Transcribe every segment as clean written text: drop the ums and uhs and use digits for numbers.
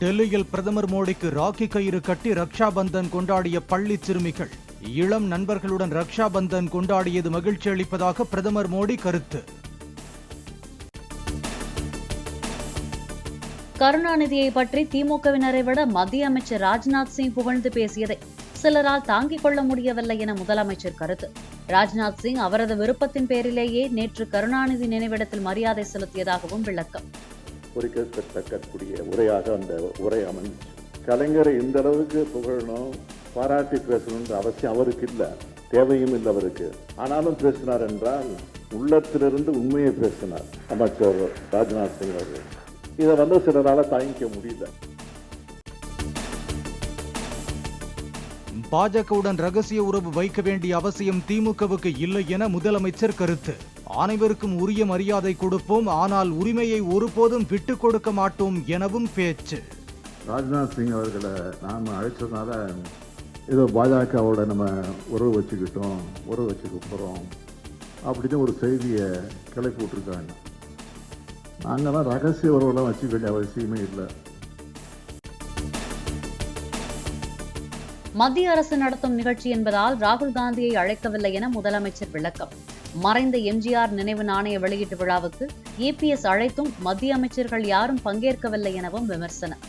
டெல்லியில் பிரதமர் மோடிக்கு ராக்கி கயிறு கட்டி ரக்ஷா பந்தன் கொண்டாடிய பள்ளி சிறுமிகள். இளம் நண்பர்களுடன் ரக்ஷா பந்தன் கொண்டாடியது மகிழ்ச்சி அளிப்பதாக பிரதமர் மோடி கருத்து. கருணாநிதியை பற்றி திமுகவினரை விட மத்திய அமைச்சர் ராஜ்நாத் சிங் புகழ்ந்து பேசியதை சிலரால் தாங்கிக் கொள்ள முடியவில்லை என முதலமைச்சர் கருத்து. ராஜ்நாத் சிங் அவரது விருப்பத்தின் பேரிலேயே நேற்று கருணாநிதி நினைவிடத்தில் மரியாதை செலுத்தியதாகவும் விளக்கம். குறிக்கத்தக்கக்கூடிய உரையாக அந்த உரை அமைஞ்சு, கலைஞரை இந்த அளவுக்கு புகழணும், பாராட்டி பேசணுன்ற அவசியம் அவருக்கு இல்லை, தேவையும் இல்லை அவருக்கு. ஆனாலும் பேசினார் என்றால் உள்ளத்திலிருந்து உண்மையை பேசினார் அமைச்சர் ராஜ்நாத் சிங் அவர்கள். இதை சிலரால் தாங்கிக்க முடியல. பாஜகவுடன் ரகசிய உறவு வைக்க வேண்டிய அவசியம் திமுகவுக்கு இல்லை என முதலமைச்சர் கருத்து. அனைவருக்கும் உரிய மரியாதை கொடுப்போம், ஆனால் உரிமையை ஒருபோதும் விட்டுக் கொடுக்க மாட்டோம் எனவும் பேச்சு. ராஜ்நாத் சிங் அவர்களை நாம் அழைச்சதுனால ஏதோ பாஜகவோட நம்ம உறவு வச்சுக்க போகிறோம் அப்படின்னு ஒரு செய்தியை கிளப்பி விட்டுருக்காங்க. நாங்கள்லாம் ரகசிய உறவுலாம் வச்சுக்க வேண்டிய அவசியமே இல்லை. மத்திய அரசு நடத்தும் நிகழ்ச்சி என்பதால் ராகுல் காந்தியை அழைக்கவில்லை என முதலமைச்சர் விளக்கம். மறைந்த எம்ஜிஆர் நினைவு நாணய வெளியீட்டு விழாவுக்கு EPS அழைத்தும் மத்திய அமைச்சர்கள் யாரும் பங்கேற்கவில்லை எனவும் விமர்சனம்.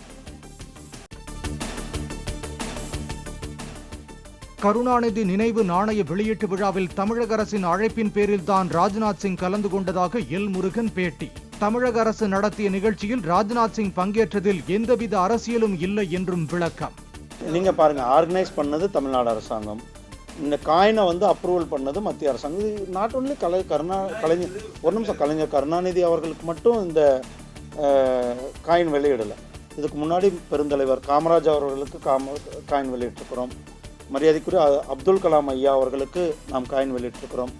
கருணாநிதி நினைவு நாணய வெளியீட்டு விழாவில் தமிழக அரசின் அழைப்பின் பேரில் தான் ராஜ்நாத் சிங் கலந்து கொண்டதாக எல் முருகன் பேட்டி. தமிழக அரசு நடத்திய நிகழ்ச்சியில் ராஜ்நாத் சிங் பங்கேற்றதில் எந்தவித அரசியலும் இல்லை என்றும் விளக்கம். நீங்க பாருங்க, ஆர்கனைஸ் பண்ணது தமிழ்நாடு அரசாங்கம், இந்த காயினை அப்ரூவல் பண்ணது மத்திய அரசாங்கம். இது நாட் ஒன்லி கலைஞர் கருணாநிதி அவர்களுக்கு மட்டும் இந்த காயின் வெளியிடலை. இதுக்கு முன்னாடி பெருந்தலைவர் காமராஜ் அவர்களுக்கு காயின் வெளியிட்டிருக்கிறோம். மரியாதைக்குரிய அப்துல் கலாம் ஐயா அவர்களுக்கு நாம் காயின் வெளியிட்டிருக்கிறோம்.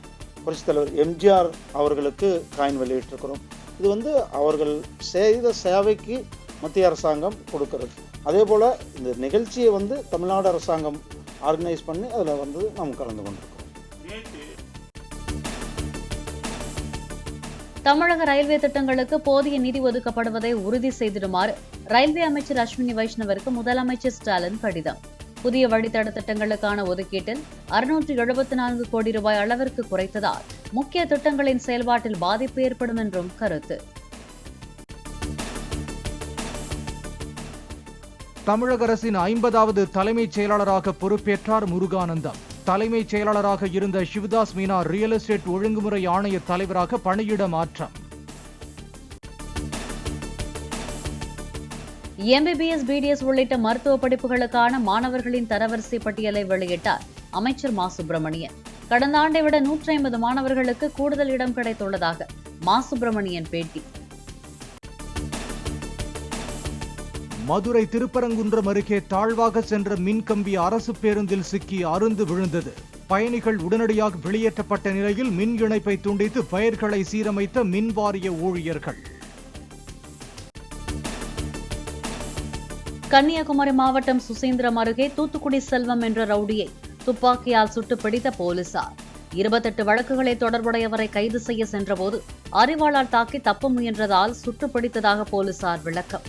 புரட்சித் தலைவர் எம்ஜிஆர் அவர்களுக்கு காயின் வெளியிட்டிருக்கிறோம். இது அவர்கள் செய்த சேவைக்கு மத்திய அரசாங்கம் கொடுக்கிறது. அதே போல் இந்த நிகழ்ச்சியை தமிழ்நாடு அரசாங்கம் ஆர்கனைஸ் பண்ணி அதில் நாம் கலந்து கொண்டிருக்கிறோம். தமிழக ரயில்வே திட்டங்களுக்கு போதிய நிதி ஒதுக்கப்படுவதை உறுதி செய்திடுமாறு ரயில்வே அமைச்சர் அஸ்வினி வைஷ்ணவிற்கு முதலமைச்சர் ஸ்டாலின் கடிதம். புதிய வழித்தட திட்டங்களுக்கான ஒதுக்கீட்டில் 674 கோடி ரூபாய் அளவிற்கு குறைத்ததால் முக்கிய திட்டங்களின் செயல்பாட்டில் பாதிப்பு ஏற்படும் என்றும் கருத்து. தமிழக அரசின் 50வது தலைமைச் செயலாளராக பொறுப்பேற்றார் முருகானந்தம். தலைமைச் செயலாளராக இருந்த சிவதாஸ் மீனா ரியல் எஸ்டேட் ஒழுங்குமுறை ஆணைய தலைவராக பணியிட மாற்றம். MBBS, BDS உள்ளிட்ட மருத்துவ படிப்புகளுக்கான மாணவர்களின் தரவரிசை பட்டியலை வெளியிட்டார் அமைச்சர் மா சுப்பிரமணியன். கடந்த ஆண்டை விட 150 மாணவர்களுக்கு கூடுதல் இடம் கிடைத்துள்ளதாக மா சுப்பிரமணியன் பேட்டி. மதுரை திருப்பரங்குன்றம் அருகே தாழ்வாக சென்ற மின்கம்பி அரசு பேருந்தில் சிக்கி அறுந்து விழுந்தது. பயணிகள் உடனடியாக வெளியேற்றப்பட்ட நிலையில் மின் இணைப்பை துண்டித்து வயர்களை சீரமைத்த மின்வாரிய ஊழியர்கள். கன்னியாகுமரி மாவட்டம் சுசீந்திரம் அருகே தூத்துக்குடி செல்வம் என்ற ரவுடியை துப்பாக்கியால் சுட்டு பிடித்த போலீசார். 28 வழக்குகளை தொடர்புடையவரை கைது செய்ய சென்றபோது அரிவாளால் தாக்கி தப்ப முயன்றதால் சுட்டு பிடித்ததாக போலீசார் விளக்கம்.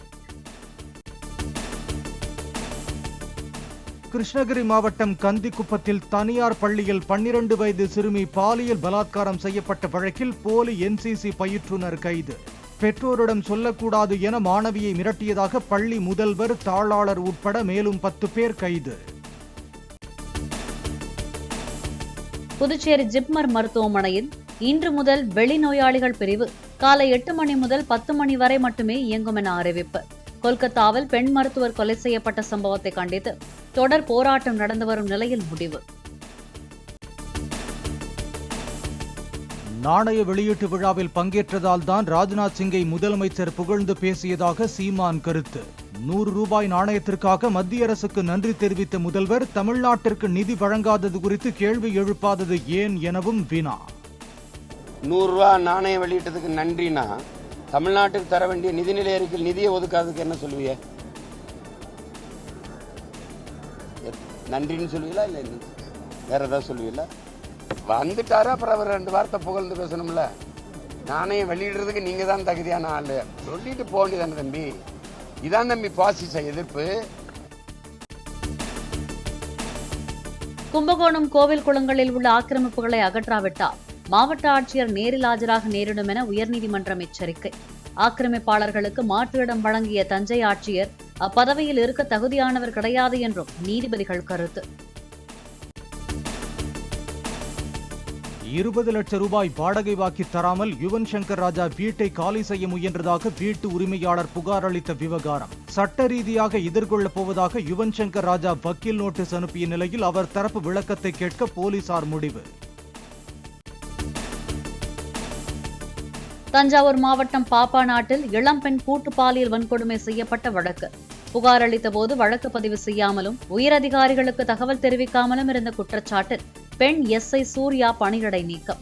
கிருஷ்ணகிரி மாவட்டம் கந்திக்குப்பத்தில் தனியார் பள்ளியில் 12 வயது சிறுமி பாலியல் பலாத்காரம் செய்யப்பட்ட வழக்கில் போலி NCC பயிற்றுனர் கைது. பெற்றோரிடம் சொல்லக்கூடாது என மாணவியை மிரட்டியதாக பள்ளி முதல்வர், தாளாளர் உட்பட மேலும் 10 பேர் கைது. புதுச்சேரி ஜிப்மர் மருத்துவமனையில் இன்று முதல் வெளிநோயாளிகள் பிரிவு காலை 8 மணி முதல் 10 மணி வரை மட்டுமே இயங்கும் என அறிவிப்பு. கொல்கத்தாவில் பெண் மருத்துவர் கொலை செய்யப்பட்ட சம்பவத்தை கண்டித்து தொடர் போராட்டம் நடந்து வரும் நிலையில் முடிவு. நாணய வெளியீட்டு விழாவில் பங்கேற்றதால் தான் ராஜ்நாத் சிங்கை முதலமைச்சர் புகழ்ந்து பேசியதாக சீமான் கருத்து. 100 ரூபாய் நாணயத்திற்காக மத்திய அரசுக்கு நன்றி தெரிவித்த முதல்வர் தமிழ்நாட்டிற்கு நிதி வழங்காதது குறித்து கேள்வி எழுப்பாதது ஏன் எனவும் வினா. 100 ரூபா நாணயம் வெளியிட்டதுக்கு நன்றினா தமிழ்நாட்டுக்கு தர வேண்டிய நிதிநிலை அறிக்கையில் நிதியை ஒதுக்காததுக்கு என்ன சொல்லுவீங்க? நன்றின்னு சொல்லுவீங்களா இல்லை வேற ஏதாவது சொல்லுவீங்களா? வந்துட்டாரா அப்புறம் அவர் 2 வார்த்தை புகழ்ந்து பேசணும்ல. நாணயம் வெளியிடுறதுக்கு நீங்கள் தான் தகுதியான ஆள் சொல்லிட்டு போக வேண்டியதானே தம்பி. இதான் தம்பி பாசிச எதிர்ப்பு. கும்பகோணம் கோவில் குளங்களில் உள்ள ஆக்கிரமிப்புகளை அகற்றாவிட்டால் மாவட்ட ஆட்சியர் நேரில் ஆஜராக நேரிடும் என உயர்நீதிமன்றம் எச்சரிக்கை. ஆக்கிரமிப்பாளர்களுக்கு மாற்று இடம் வழங்கிய தஞ்சை ஆட்சியர் அப்பதவியில் இருக்க தகுதியானவர் கிடையாது என்றும் நீதிபதிகள் கருத்து. 20 லட்சம் ரூபாய் வாடகை வாக்கி தராமல் யுவன் சங்கர் ராஜா வீட்டை காலி செய்ய முயன்றதாக வீட்டு உரிமையாளர் புகார் அளித்த விவகாரம் சட்ட ரீதியாக எதிர்கொள்ளப் போவதாக யுவன் சங்கர் ராஜா வக்கீல் நோட்டீஸ் அனுப்பிய நிலையில் அவர் தரப்பு விளக்கத்தை கேட்க போலீசார் முடிவு. தஞ்சாவூர் மாவட்டம் பாப்பாநாட்டில் இளம்பெண் கூட்டு பாலியல் வன்கொடுமை செய்யப்பட்ட வழக்கு. புகார் அளித்த போது வழக்கு பதிவு செய்யாமலும் உயரதிகாரிகளுக்கு தகவல் தெரிவிக்காமலும் இருந்த குற்றச்சாட்டில் பெண் எஸ்ஐ சூர்யா பணியிடை நீக்கம்.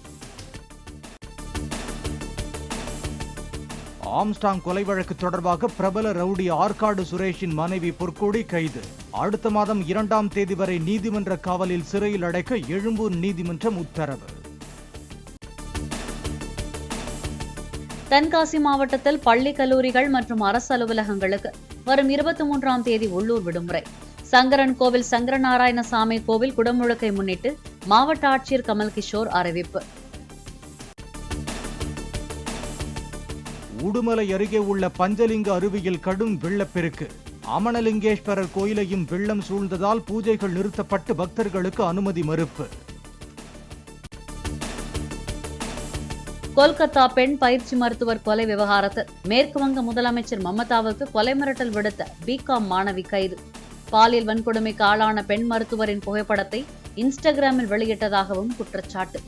ஆம்ஸ்டாங் கொலை வழக்கு தொடர்பாக பிரபல ரவுடி ஆற்காடு சுரேஷின் மனைவி பொற்கொடி கைது. அடுத்த மாதம் 2ஆம் தேதி வரை நீதிமன்ற காவலில் சிறையில் அடைக்க எழும்பூர் நீதிமன்றம் உத்தரவு. தென்காசி மாவட்டத்தில் பள்ளி கல்லூரிகள் மற்றும் அரசு அலுவலகங்களுக்கு வரும் 23ஆம் தேதி உள்ளூர் விடுமுறை. சங்கரன் கோவில் சங்கரநாராயணசாமி கோவில் குடமுழுக்கை முன்னிட்டு மாவட்ட ஆட்சியர் கமல் கிஷோர் அறிவிப்பு. உடுமலை அருகே உள்ள பஞ்சலிங்க அருவியில் கடும் வெள்ளப்பெருக்கு. அமனலிங்கேஸ்வரர் கோயிலையும் வெள்ளம் சூழ்ந்ததால் பூஜைகள் நிறுத்தப்பட்டு பக்தர்களுக்கு அனுமதி மறுப்பு. கொல்கத்தா பெண் பயிற்சி மருத்துவர் கொலை விவகாரத்தில் மேற்கு வங்க முதலமைச்சர் மமதாவுக்கு கொலை மிரட்டல் விடுத்த பிகாம் மாணவி கைது. பாலியல் வன்கொடுமைக்கு ஆளான பெண் மருத்துவரின் புகைப்படத்தை இன்ஸ்டாகிராமில் வெளியிட்டதாகவும் குற்றச்சாட்டு.